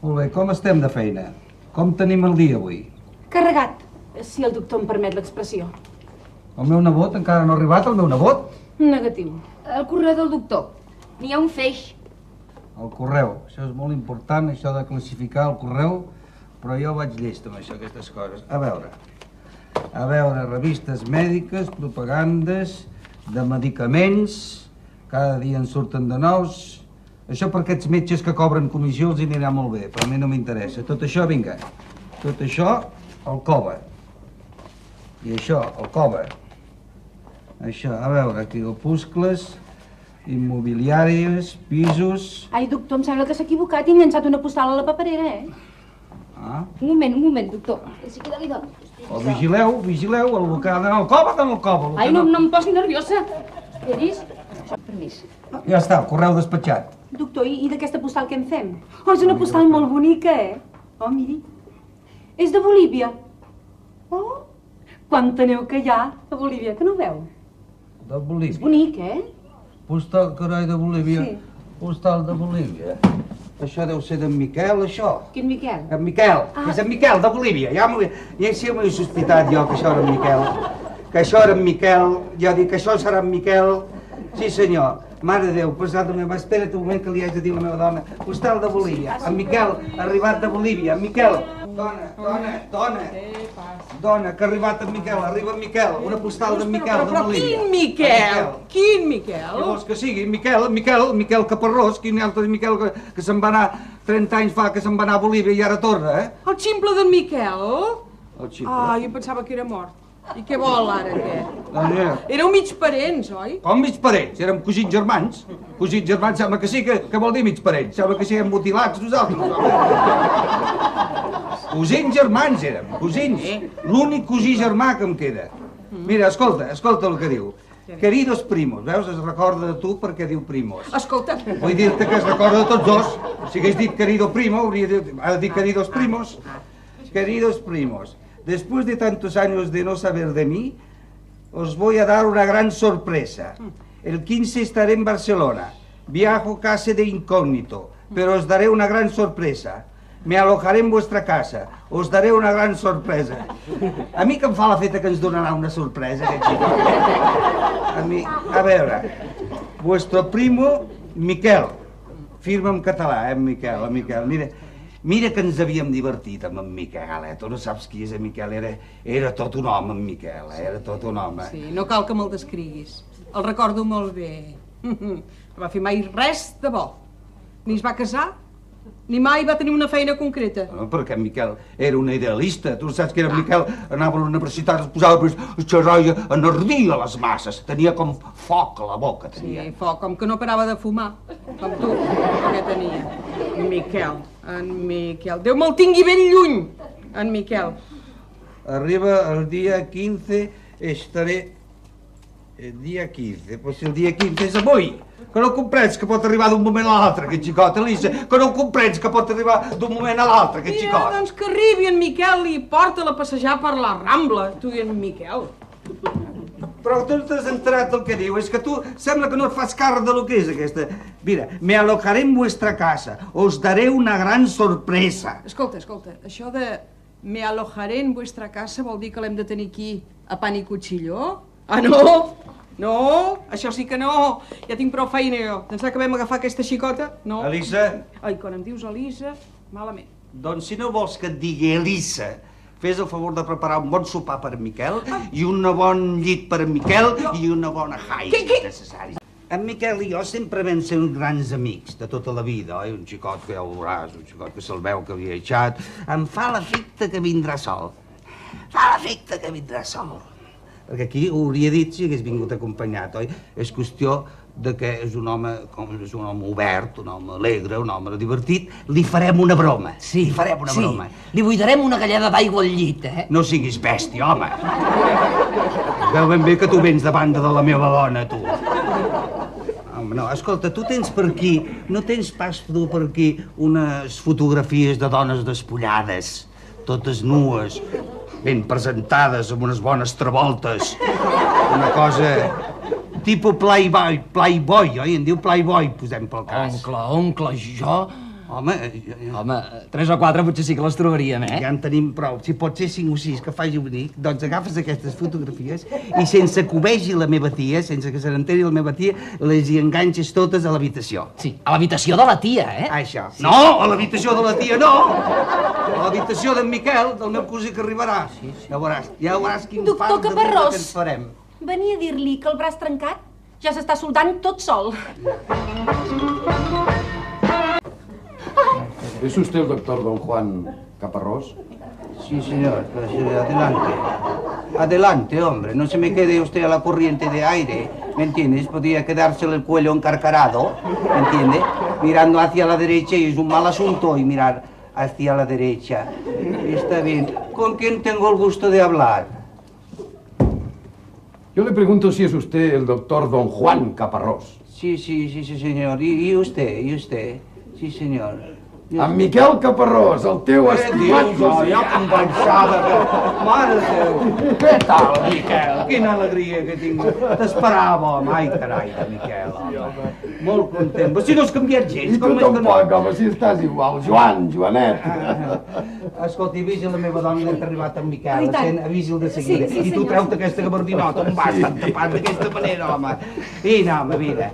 Molt bé, com estem de feina? Com tenim el dia avui? Carregat, si el doctor em permet l'expressió. El meu nebot encara no ha arribat, el meu nebot? Negatiu. El correu del doctor. N'hi ha un feix. El correu. Això és molt important, això de classificar el correu, però jo vaig llest amb això, aquestes coses. A veure, revistes mèdiques, propagandes, de medicaments, cada dia en surten de nous. Això per aquests metges que cobren comissió els anirà molt bé, però a mi no m'interessa. Tot això, vinga, tot això, el cova. I això, el cova. Això, a veure, aquí, opuscles, immobiliàries, pisos... Ai, doctor, em sembla que s'ha equivocat i han llançat una postal a la paperera, Ah? Un moment, doctor. De seguida li dono. O vigileu, el local en el cova. Ai, no em posi nerviosa. He vist? Permís. Ja està, el correu despatxat. Doctor, i d'aquesta postal què en fem? Oh, és una postal molt bonica, Oh, miri. És de Bolívia. Oh, quanta neu que hi ha a Bolívia, que no ho veu? De Bolívia. És bonic, Postal, carai, de Bolívia. Sí. Postal de Bolívia. Això deu ser d'en Miquel, això. Quin Miquel? En Miquel, és en Miquel, de Bolívia. Ja m'ho he sospitat jo, que això era en Miquel. Que això era en Miquel. Jo dic que això serà en Miquel. Sí, senyor. Mare de Déu, posat de meva... Espera't un moment que li haig de dir a la meva dona. Postal de Bolívia. En Miquel, arribat de Bolívia. En Miquel. Dona, que ha arribat en Miquel. Arriba en Miquel. Una postal d'en Miquel, de Bolívia. Quin Miquel? Quin Miquel? Què vols que sigui? Miquel Caparrós, quin altre Miquel que se'n va anar 30 anys fa que se'n va anar a Bolívia i ara torna, El ximple d'en Miquel? El ximple. Ah, jo pensava que era mort. I què vol ara, què? Doncs ja. Éreu mig parents, oi? Com mig parents? Érem cosins germans. Cosins germans, sembla que sí, que vol dir mig parents. Sembla que siguem mutilats nosaltres. Cosins germans érem, cosins. L'únic cosí germà que em queda. Mira, escolta el que diu. Queridos primos, veus? Es recorda de tu perquè diu primos. Escolta. Vull dir-te que es recorda de tots dos. Si hagués dit querido primo, ha de dir queridos primos. Queridos primos, después de tantos años de no saber de mí, os voy a dar una gran sorpresa. El 15 estaré en Barcelona. Viajo casi de incógnito, pero os daré una gran sorpresa. Me alojaré en vuestra casa. Os daré una gran sorpresa. A mi que em fa la feta que ens donarà una sorpresa, aquest xicot. A veure, vuestro primo, Miquel. Firma en català, Miquel, Miquel. Mira que ens havíem divertit amb en Miquel, Tu no saps qui és en Miquel. Era tot un home, en Miquel, era tot un home. Sí, no cal que me'l descriguis. El recordo molt bé. No va fer mai res de bo. Ni es va casar, ni mai va tenir una feina concreta. No, perquè en Miquel era un idealista. Tu saps que era en Miquel, anava a la universitat, es posava a xerrar i enardia les masses. Tenia com foc a la boca, tenia. Sí, foc, com que no parava de fumar, com tu, que tenia. En Miquel. Déu me'l tingui ben lluny, en Miquel. Arriba el dia 15, estaré... El dia 15, pues el dia 15 és avui. Que no comprens que pot arribar d'un moment a l'altre, aquest xicot, Elisa. Que no comprens que pot arribar d'un moment a l'altre, aquest xicot. Doncs que arribi en Miquel i porta-la a passejar per la Rambla, tu i en Miquel. Però tu no t'has enterat del que diu. És que tu sembla que no et fas càrrec de lo que és aquesta... Mira, me alojaré en vuestra casa. Os daré una gran sorpresa. Escolta, això de me alojaré en vuestra casa vol dir que l'hem de tenir aquí a pan i cuchillo? Ah, no? No, això sí que no. Ja tinc prou feina jo. Pensar que vam agafar aquesta xicota? No. Elisa? Ai, quan em dius Elisa, malament. Doncs si no vols que et digui Elisa, fes el favor de preparar un bon sopar per en Miquel i un bon llit per en Miquel i una bona jaia necessària. En Miquel i jo sempre vam ser uns grans amics de tota la vida, oi? Un xicot que ja ho veuràs, un xicot que se'l veu que havia eixat. Em fa l'efecte que vindrà sol. Perquè aquí ho hauria dit si hagués vingut acompanyat, oi? És qüestió de que és un home obert, un home alegre, un home divertit. Li farem una broma. Sí, broma. Li buidarem una galleda d'aigua al llit, No siguis bèstia, home. Veu ben bé que tu vens de banda de la meva dona, tu. Home, no, escolta, tu tens per aquí, no tens pas tu per aquí unes fotografies de dones despullades, totes nues, ben presentades, amb unes bones travoltes. Una cosa... tipus playboy, oi? En diu playboy, posem pel cas. Oncle, jo Home, Home, 3 o 4 potser sí que les trobaríem, ja en tenim prou. Si pot ser 5 o 6 que faci bonic, doncs agafes aquestes fotografies i sense que ho vegi la meva tia, sense que se n'enteri la meva tia, les hi enganxes totes a l'habitació. Sí, a l'habitació de la tia, Això. Sí. No, a l'habitació de la tia no! A l'habitació d'en Miquel, del meu cosí que arribarà. Sí. Ja veuràs quin Doctor fart de burla Caparrós. que ens farem. Venia a dir-li que el braç trencat ja s'està soldant tot sol. ¿Es usted el doctor don Juan Caparrós? Sí, señor. Pues, adelante. Adelante, hombre. No se me quede usted a la corriente de aire. ¿Me entiendes? Podría quedársele el cuello encarcarado. ¿Me entiende? Mirando hacia la derecha y es un mal asunto y mirar hacia la derecha. Está bien. ¿Con quién tengo el gusto de hablar? Yo le pregunto si es usted el doctor don Juan Caparrós. Sí, señor. ¿Y usted? ¿Y usted? Sí, señor. En Miquel Caparrós, el teu estimat cosí. Ja com pensava que... Mare de Déu! Què tal, Miquel? Quina alegria que tinc. T'esperava, home. Ai, carai, de Miquel, home. Molt content. Però si no has canviat gens, I tu com és que no? tampoc, home, si estàs igual. Joan, Joanet. Escolta, avisa la meva dona que ha arribat en Miquel. Ai, tant. Avisi'l de seguida. Sí, I tu senyor. treu-te aquesta gabardinota on vas tan tapat d'aquesta manera, home. Vine, home, vine.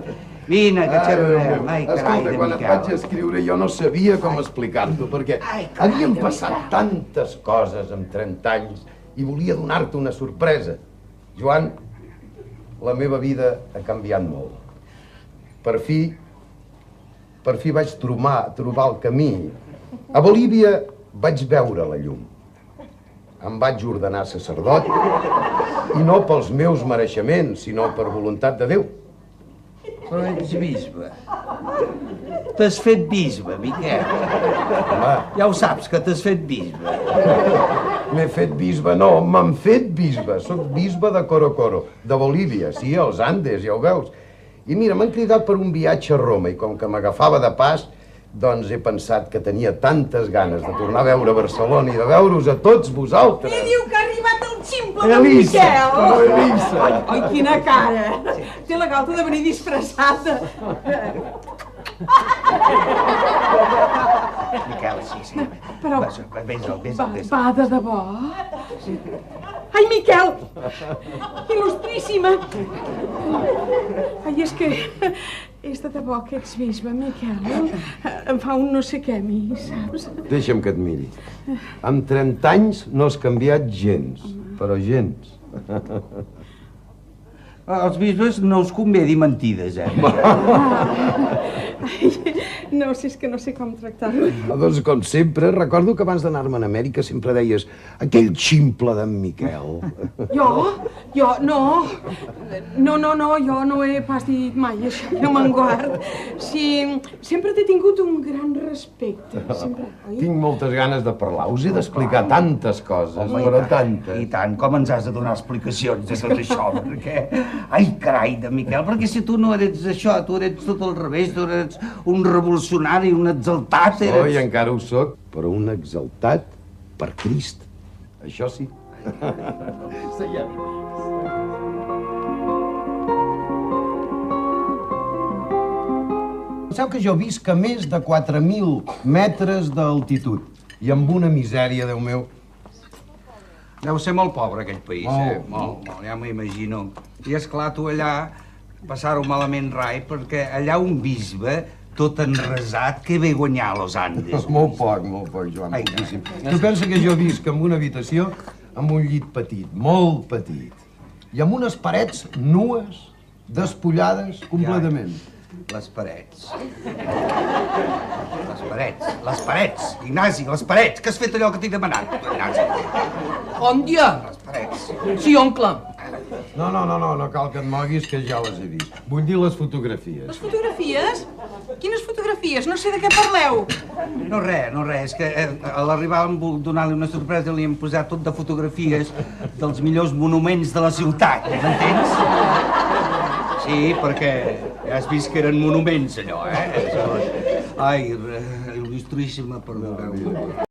Vine, que xerrarem. Ai, carai, Escolta, de quan et vaig Miquel. escriure jo no sabia com explicar-t'ho, perquè havien passat tantes coses en 30 anys i volia donar-te una sorpresa. Joan, la meva vida ha canviat molt. Per fi vaig trobar el camí. A Bolívia vaig veure la llum. Em vaig ordenar sacerdot i no pels meus mereixements, sinó per voluntat de Déu. Però ets bisbe. T'has fet bisbe, Miquel. Home, Ja ho saps, que t'has fet bisbe. m'he fet bisbe, no, m'han fet bisbe. Soc bisbe de Corocoro, de Bolívia, sí, als Andes, ja ho veus. I mira, m'han cridat per un viatge a Roma i com que m'agafava de pas, doncs he pensat que tenia tantes ganes de tornar a veure Barcelona i de veure-us a tots vosaltres. I diu que ha arribat el ximple de Elisa, Miquel. però Elisa. Ai, quina cara. Té la galta de venir disfressada. Miquel, sí. Però- Vés-te'l. Va, de debò? Ai, Miquel! Il·lustríssima! Ai, és que... És de debò que ets bisbe, Miquel. Em fa un no sé què a mi, saps? Deixa'm que et miri. Amb 30 anys no has canviat gens, però gens. Als bisbes no us convé dir mentides, No, si és que no sé com tractar-lo. Doncs, com sempre, recordo que abans d'anar-me'n a Amèrica sempre deies aquell ximple d'en Miquel. Jo, no. No, jo no he pas dit mai això, no me'n guard. Sí, sempre t'he tingut un gran respecte, sempre, oi? Tinc moltes ganes de parlar. Us he d'explicar tantes coses, però tantes. I tant, com ens has de donar explicacions de tot això, perquè... Ai, carai, de Miquel, perquè si tu no eres això, tu eres tot al revés, tu eres un revolucionari, un exaltat, eres... Oi, encara ho sóc, però un exaltat per Crist. Això sí. Seiem. Penseu que jo visc a més de 4.000 metres d'altitud i amb una misèria, Déu meu. Deu ser molt pobre, aquell país, Molt, Molt, ja m'ho imagino. I, esclar, tu allà passar-ho malament rai, perquè allà un bisbe, tot enresat, que ve guanyar a Los Andes. Molt poc, Joan, Ai, poquíssim. Tu pensa que jo visc en una habitació amb un llit petit, molt petit, i amb unes parets nues, despullades completament. Les parets. Les parets. Ignasi, les parets. Que has fet allò que t'he demanat, Ignasi? Bon dia! Les parets. Sí, oncle. No cal que et moguis, que ja les he vist. Vull dir les fotografies. Les fotografies? Quines fotografies? No sé de què parleu. No res, és que a l'arribar em vull donar-li una sorpresa, li hem posat tot de fotografies dels millors monuments de la ciutat, m'entens? Sí, perquè ja has vist que eren monuments, allò, Ai, il·lustríssima, perdoneu.